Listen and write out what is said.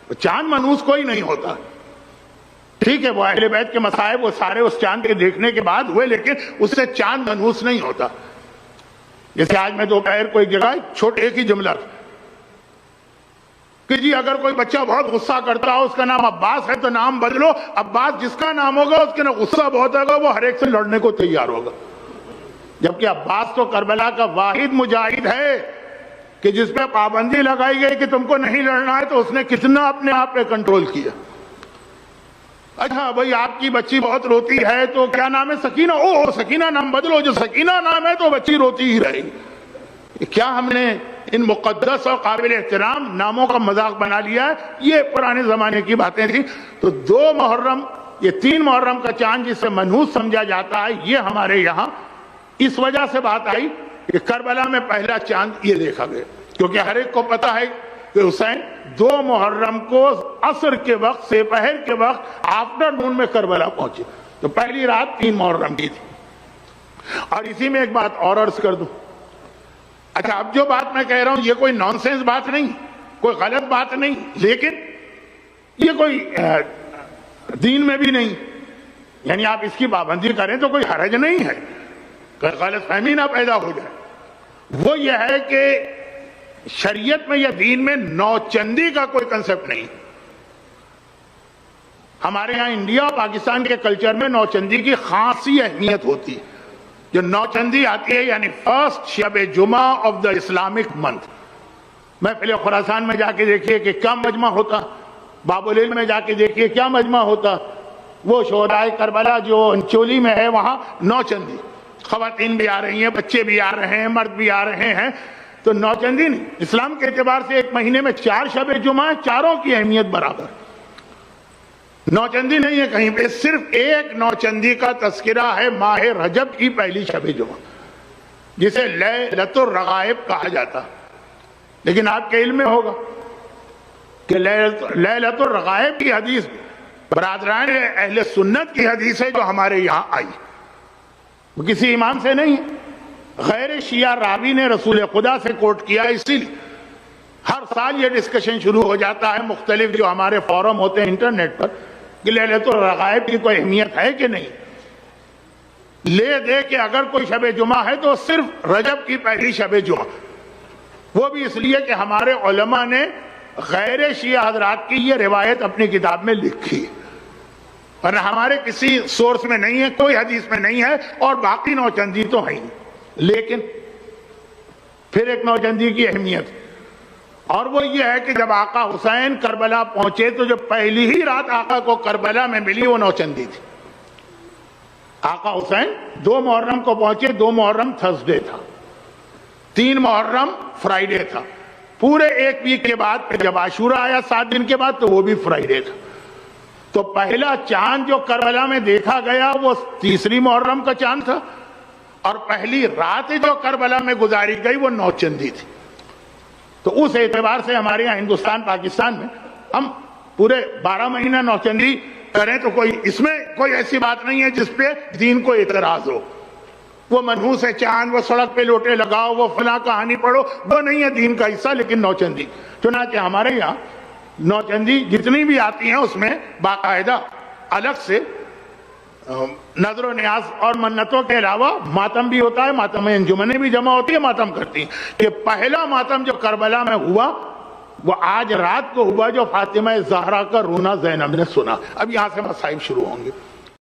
چاند منحوس کوئی نہیں ہوتا. ٹھیک ہے وہ اہل بیت کے مصائب وہ سارے اس چاند کے دیکھنے کے بعد ہوئے، لیکن اس سے چاند منحوس نہیں ہوتا. جیسے آج میں دوپہر کوئی جگہ چھوٹے ایک ہی جملہ کہ جی اگر کوئی بچہ بہت غصہ کرتا ہو، اس کا نام عباس ہے تو نام بدلو. عباس جس کا نام ہوگا اس کے نا غصہ بہت ہوگا، وہ ہر ایک سے لڑنے کو تیار ہوگا. جبکہ عباس تو کربلا کا واحد مجاہد ہے کہ جس پہ پابندی لگائی گئی کہ تم کو نہیں لڑنا ہے، تو اس نے کتنا اپنے آپ پہ کنٹرول کیا. اچھا بھائی آپ کی بچی بہت روتی ہے تو کیا نام ہے؟ سکینہ. اوہ سکینہ نام بدلو، جو سکینہ نام ہے تو بچی روتی ہی رہے گی. کیا ہم نے ان مقدس اور قابل احترام ناموں کا مذاق بنا لیا ہے؟ یہ پرانے زمانے کی باتیں تھیں. تو 2 محرم، یہ 3 محرم کا چاند جسے منحوس سمجھا جاتا ہے، یہ ہمارے یہاں اس وجہ سے بات آئی کہ کربلا میں پہلا چاند یہ دیکھا گیا. کیونکہ ہر ایک کو پتا ہے کہ حسین 2 محرم کو عصر کے وقت سے پہر کے وقت آفٹر نون میں کربلا پہنچے. تو پہلی رات 3 محرم کی تھی. اور اسی میں ایک بات اور عرض کر دوں. اچھا اب جو بات میں کہہ رہا ہوں یہ کوئی نان سینس بات نہیں، کوئی غلط بات نہیں، لیکن یہ کوئی دین میں بھی نہیں، یعنی آپ اس کی پابندی کریں تو کوئی حرج نہیں ہے، کوئی غلط فہمی نہ پیدا ہو جائے. وہ یہ ہے کہ شریعت میں یا دین میں نوچندی کا کوئی کنسپٹ نہیں. ہمارے یہاں انڈیا اور پاکستان کے کلچر میں نوچندی کی خاصی اہمیت ہوتی ہے. جو نوچندی آتی ہے یعنی فرسٹ شب جمعہ آف دا اسلامک منتھ. محفل خراسان میں جا کے دیکھیے کہ کیا مجمع ہوتا، باب العلم میں جا کے دیکھیے کیا مجمع ہوتا. وہ شہدائے کربلا جو انچولی میں ہے وہاں نوچندی، خواتین بھی آ رہی ہیں، بچے بھی آ رہے ہیں، مرد بھی آ رہے ہیں. تو نوچندی نہیں. اسلام کے اعتبار سے ایک مہینے میں 4 شب جمعہ، چاروں کی اہمیت برابر. نوچندی نہیں ہے کہیں پہ. صرف ایک نوچندی کا تذکرہ ہے ماہ رجب کی پہلی شب جمعہ، جسے لیلۃ الرغائب کہا جاتا. لیکن آپ کے علم میں ہوگا کہ لیلۃ الرغائب کی حدیث برادران اہل سنت کی حدیث ہے جو ہمارے یہاں آئی، وہ کسی امام سے نہیں ہے. غیر شیعہ راوی نے رسول خدا سے کوٹ کیا. اسی لیے ہر سال یہ ڈسکشن شروع ہو جاتا ہے مختلف جو ہمارے فورم ہوتے ہیں انٹرنیٹ پر کہ لیلۃ الرغائب کی کوئی اہمیت ہے کہ نہیں. لے دے کہ اگر کوئی شب جمعہ ہے تو صرف رجب کی پہلی شب جمعہ. وہ بھی اس لیے کہ ہمارے علماء نے غیر شیعہ حضرات کی یہ روایت اپنی کتاب میں لکھی، ورنہ ہمارے کسی سورس میں نہیں ہے، کوئی حدیث میں نہیں ہے. اور باقی نوچندی تو ہے ہی. لیکن پھر ایک نوچندی کی اہمیت، اور وہ یہ ہے کہ جب آقا حسین کربلا پہنچے تو جو پہلی ہی رات آقا کو کربلا میں ملی وہ نوچندی تھی. آقا حسین 2 محرم کو پہنچے. 2 محرم تھرسڈے تھا، 3 محرم فرائیڈے تھا. پورے 1 ویک کے بعد جب عاشورہ آیا 7 دن کے بعد تو وہ بھی فرائیڈے تھا. تو پہلا چاند جو کربلا میں دیکھا گیا وہ 3 محرم کا چاند تھا، اور پہلی رات جو کربلا میں گزاری گئی وہ نوچندی تھی. تو اس اعتبار سے ہمارے یہاں ہندوستان پاکستان میں ہم پورے 12 مہینہ نوچندی کریں تو کوئی اس میں کوئی ایسی بات نہیں ہے جس پہ دین کو اعتراض ہو. وہ منحوس ہے چاند، وہ سڑک پہ لوٹے لگاؤ، وہ فلاں کہانی پڑھو، وہ نہیں ہے دین کا حصہ. لیکن نوچندی چنانچہ ہمارے یہاں نوچندی جتنی بھی آتی ہیں اس میں باقاعدہ الگ سے نظر و نیاز اور منتوں کے علاوہ ماتم بھی ہوتا ہے. ماتم انجمنیں بھی جمع ہوتی ہیں، ماتم کرتی ہیں. کہ پہلا ماتم جو کربلا میں ہوا وہ آج رات کو ہوا، جو فاطمہ زہرا کا رونا زینب نے سنا. اب یہاں سے مصائب شروع ہوں گے.